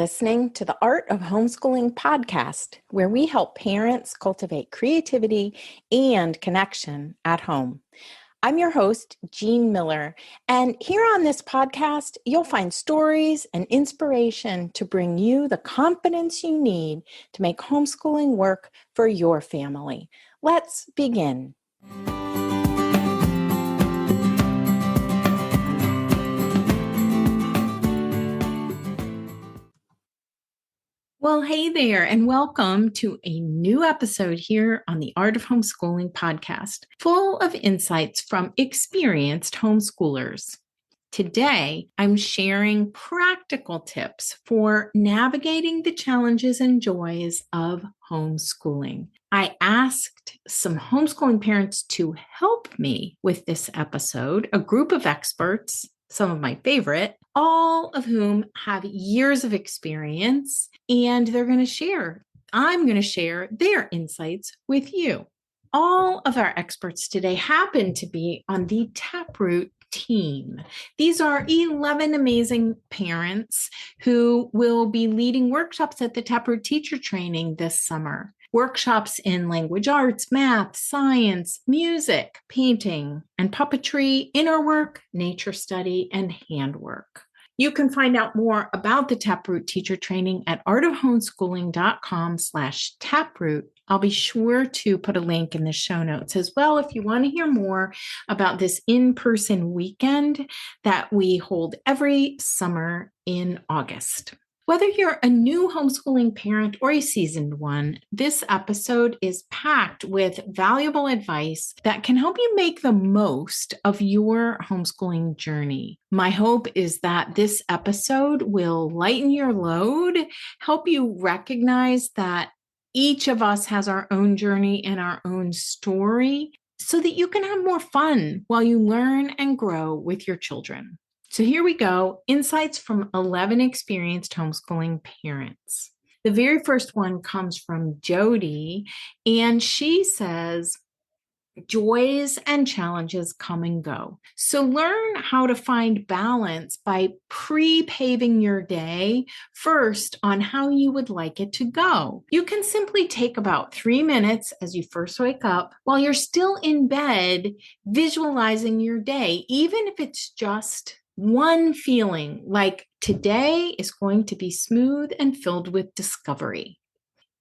listening to the Art of Homeschooling podcast, where we help parents cultivate creativity and connection at home. I'm your host, Jean Miller, and here on this podcast, you'll find stories and inspiration to bring you the confidence you need to make homeschooling work for your family. Let's begin. Well, hey there, and welcome to a new episode here on the Art of Homeschooling podcast, full of insights from experienced homeschoolers. Today, I'm sharing practical tips for navigating the challenges and joys of homeschooling. I asked some homeschooling parents to help me with this episode, a group of experts, some of my favorite, all of whom have years of experience, and I'm going to share their insights with you. All of our experts today happen to be on the Taproot Team. These are 11 amazing parents who will be leading workshops at the Taproot Teacher Training this summer. Workshops in language arts, math, science, music, painting, and puppetry, inner work, nature study, and handwork. You can find out more about the Taproot Teacher Training at artofhomeschooling.com/taproot. I'll be sure to put a link in the show notes as well if you want to hear more about this in-person weekend that we hold every summer in August. Whether you're a new homeschooling parent or a seasoned one, this episode is packed with valuable advice that can help you make the most of your homeschooling journey. My hope is that this episode will lighten your load, help you recognize that each of us has our own journey and our own story, so that you can have more fun while you learn and grow with your children. So here we go, insights from 11 experienced homeschooling parents. The very first one comes from Jody, and she says, joys and challenges come and go. So learn how to find balance by pre-paving your day first on how you would like it to go. You can simply take about 3 minutes as you first wake up while you're still in bed, visualizing your day, even if it's just one feeling like today is going to be smooth and filled with discovery.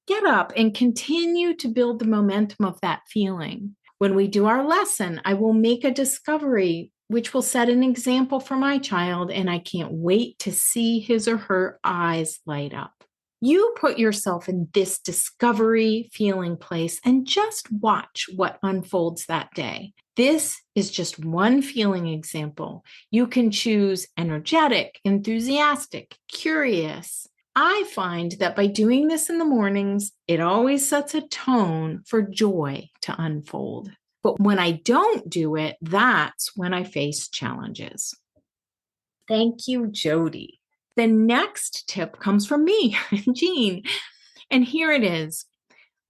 Get up and continue to build the momentum of that feeling. When we do our lesson, I will make a discovery which will set an example for my child, and I can't wait to see his or her eyes light up. You put yourself in this discovery feeling place and just watch what unfolds that day. This is just one feeling example. You can choose energetic, enthusiastic, curious. I find that by doing this in the mornings, it always sets a tone for joy to unfold. But when I don't do it, that's when I face challenges. Thank you, Jody. The next tip comes from me, Jean, and here it is.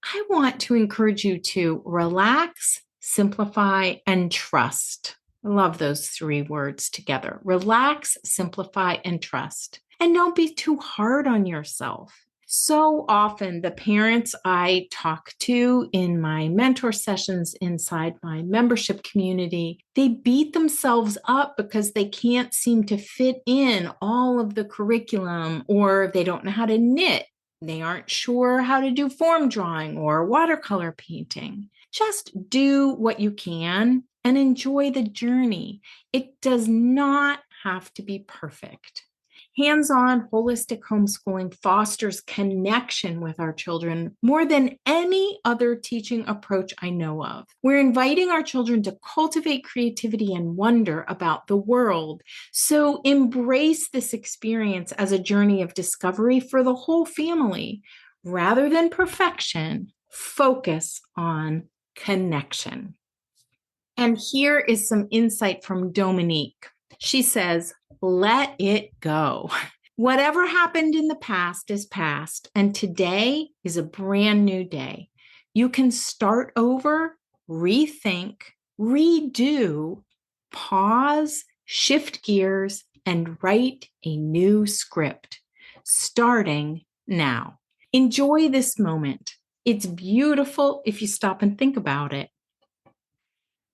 I want to encourage you to relax, simplify, and trust. I love those 3 words together. Relax, simplify, and trust. And don't be too hard on yourself. So often the parents I talk to in my mentor sessions inside my membership community, they beat themselves up because they can't seem to fit in all of the curriculum, or they don't know how to knit. They aren't sure how to do form drawing or watercolor painting. Just do what you can and enjoy the journey. It does not have to be perfect. Hands-on holistic homeschooling fosters connection with our children more than any other teaching approach I know of. We're inviting our children to cultivate creativity and wonder about the world. So embrace this experience as a journey of discovery for the whole family. Rather than perfection, focus on connection. And here is some insight from Dominique. She says, let it go. Whatever happened in the past is past, and today is a brand new day. You can start over, rethink, redo, pause, shift gears, and write a new script. starting now. Enjoy this moment. It's beautiful if you stop and think about it.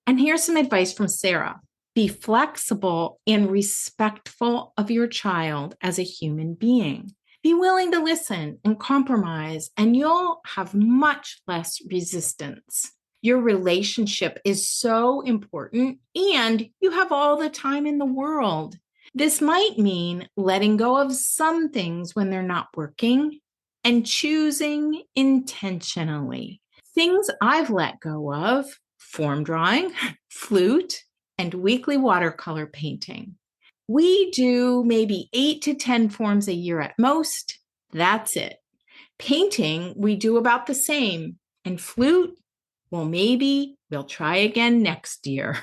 And here's some advice from Sarah. Be flexible and respectful of your child as a human being. Be willing to listen and compromise, and you'll have much less resistance. Your relationship is so important, and you have all the time in the world. This might mean letting go of some things when they're not working and choosing intentionally. Things I've let go of: form drawing, flute, and weekly watercolor painting. We do maybe 8 to 10 forms a year at most. That's it. Painting, we do about the same. And flute, well, maybe we'll try again next year.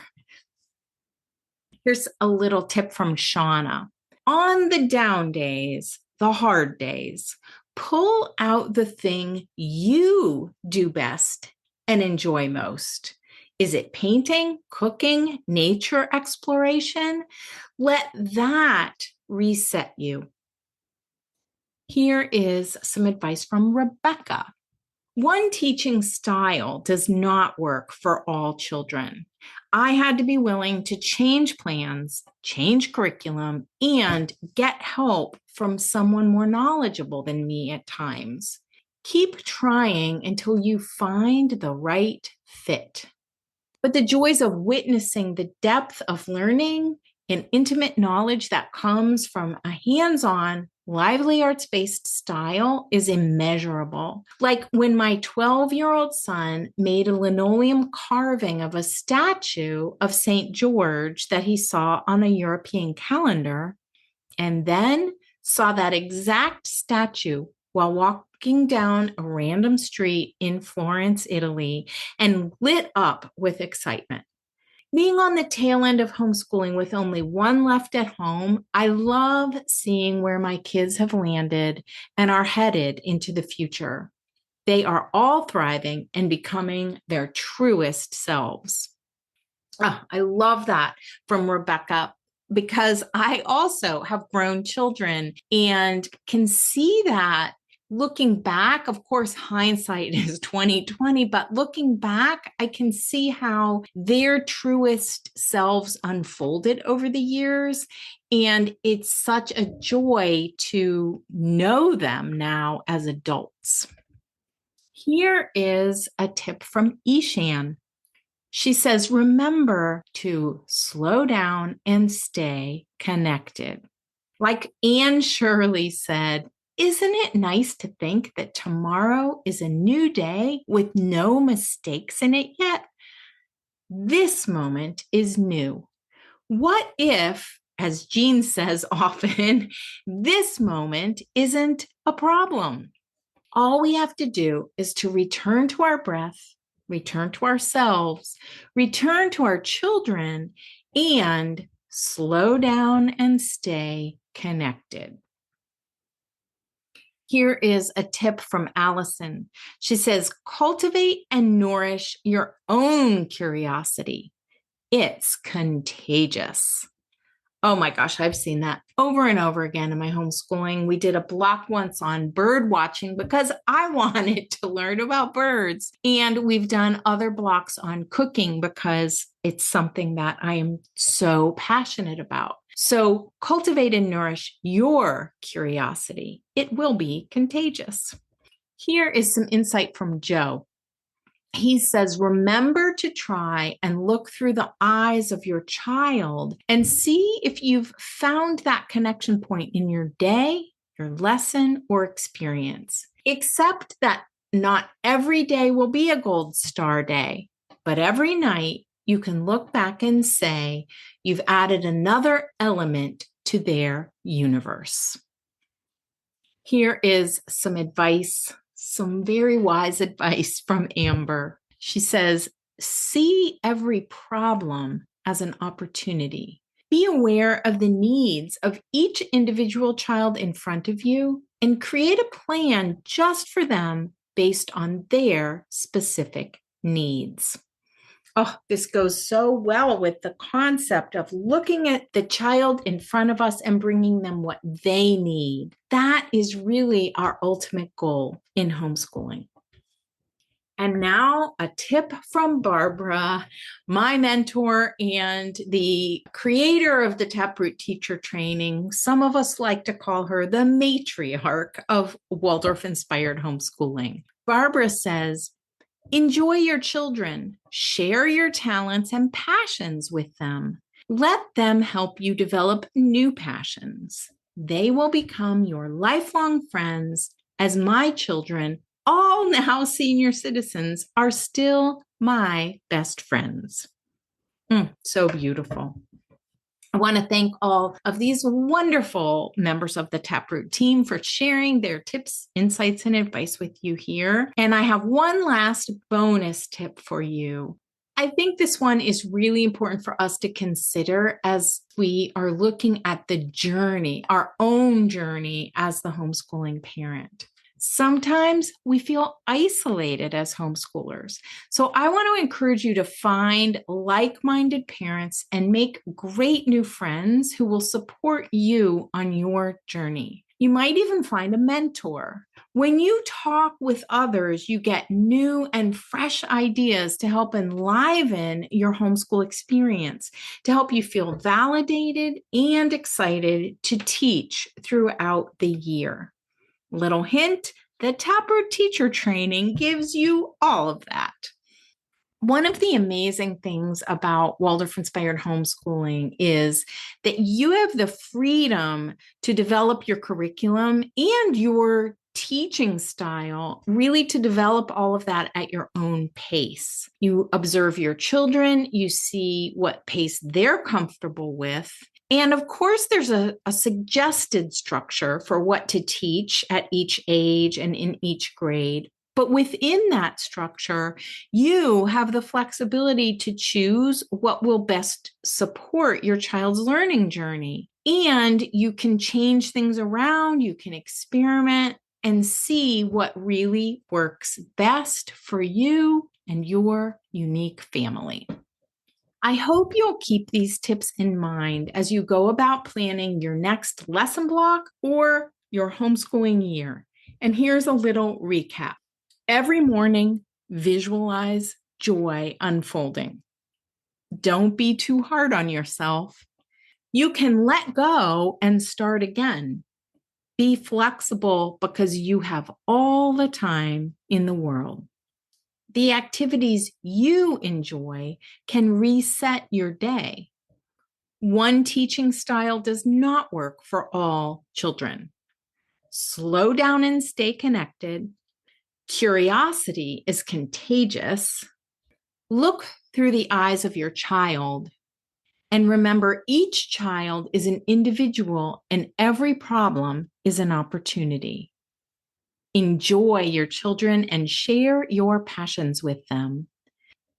Here's a little tip from Shauna. On the down days, the hard days, pull out the thing you do best and enjoy most. Is it painting, cooking, nature exploration? Let that reset you. Here is some advice from Rebecca. One teaching style does not work for all children. I had to be willing to change plans, change curriculum, and get help from someone more knowledgeable than me at times. Keep trying until you find the right fit. But the joys of witnessing the depth of learning and intimate knowledge that comes from a hands-on, lively arts-based style is immeasurable. Like when my 12-year-old son made a linoleum carving of a statue of St. George that he saw on a European calendar, and then saw that exact statue while walking down a random street in Florence, Italy, and lit up with excitement. Being on the tail end of homeschooling with only one left at home, I love seeing where my kids have landed and are headed into the future. They are all thriving and becoming their truest selves. I love that from Rebecca, because I also have grown children and can see that. Looking back, of course, hindsight is 2020, but looking back, I can see how their truest selves unfolded over the years. And it's such a joy to know them now as adults. Here is a tip from Ishan. She says, remember to slow down and stay connected. Like Anne Shirley said, isn't it nice to think that tomorrow is a new day with no mistakes in it yet? This moment is new. What if, as Jean says often, this moment isn't a problem? All we have to do is to return to our breath, return to ourselves, return to our children, and slow down and stay connected. Here is a tip from Allison. She says, cultivate and nourish your own curiosity. It's contagious. Oh my gosh, I've seen that over and over again in my homeschooling. We did a block once on bird watching because I wanted to learn about birds. And we've done other blocks on cooking because it's something that I am so passionate about. So cultivate and nourish your curiosity. It will be contagious. Here is some insight from Joe. He says, remember to try and look through the eyes of your child and see if you've found that connection point in your day, your lesson, or experience. Accept that not every day will be a gold star day, but every night you can look back and say you've added another element to their universe. Here is some advice, some very wise advice from Amber. She says, see every problem as an opportunity. Be aware of the needs of each individual child in front of you and create a plan just for them based on their specific needs. Oh, this goes so well with the concept of looking at the child in front of us and bringing them what they need. That is really our ultimate goal in homeschooling. And now a tip from Barbara, my mentor and the creator of the Taproot Teacher Training. Some of us like to call her the matriarch of Waldorf-Inspired homeschooling. Barbara says, enjoy your children, share your talents and passions with them. Let them help you develop new passions. They will become your lifelong friends, as my children, all now senior citizens, are still my best friends. So beautiful. I want to thank all of these wonderful members of the Taproot team for sharing their tips, insights, and advice with you here. And I have one last bonus tip for you. I think this one is really important for us to consider as we are looking at the journey, our own journey as the homeschooling parent. Sometimes we feel isolated as homeschoolers. So I want to encourage you to find like-minded parents and make great new friends who will support you on your journey. You might even find a mentor. When you talk with others, you get new and fresh ideas to help enliven your homeschool experience, to help you feel validated and excited to teach throughout the year. Little hint, the Taproot Teacher Training gives you all of that. One of the amazing things about Waldorf-Inspired homeschooling is that you have the freedom to develop your curriculum and your teaching style, really to develop all of that at your own pace. You observe your children, you see what pace they're comfortable with. And of course, there's a suggested structure for what to teach at each age and in each grade. But within that structure, you have the flexibility to choose what will best support your child's learning journey. And you can change things around, you can experiment and see what really works best for you and your unique family. I hope you'll keep these tips in mind as you go about planning your next lesson block or your homeschooling year. And here's a little recap. Every morning, visualize joy unfolding. Don't be too hard on yourself. You can let go and start again. Be flexible because you have all the time in the world. The activities you enjoy can reset your day. One teaching style does not work for all children. Slow down and stay connected. Curiosity is contagious. Look through the eyes of your child. And remember, each child is an individual and every problem is an opportunity. Enjoy your children and share your passions with them.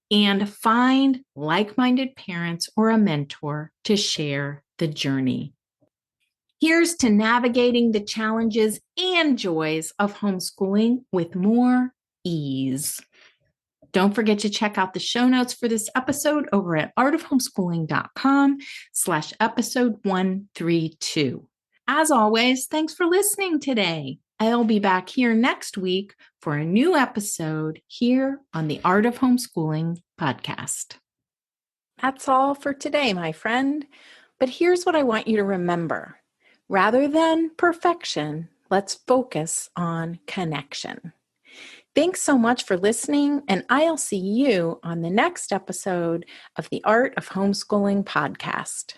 And find like-minded parents or a mentor to share the journey. Here's to navigating the challenges and joys of homeschooling with more ease. Don't forget to check out the show notes for this episode over at artofhomeschooling.com/episode 132. As always, thanks for listening today. I'll be back here next week for a new episode here on the Art of Homeschooling podcast. That's all for today, my friend. But here's what I want you to remember. Rather than perfection, let's focus on connection. Thanks so much for listening, and I'll see you on the next episode of the Art of Homeschooling podcast.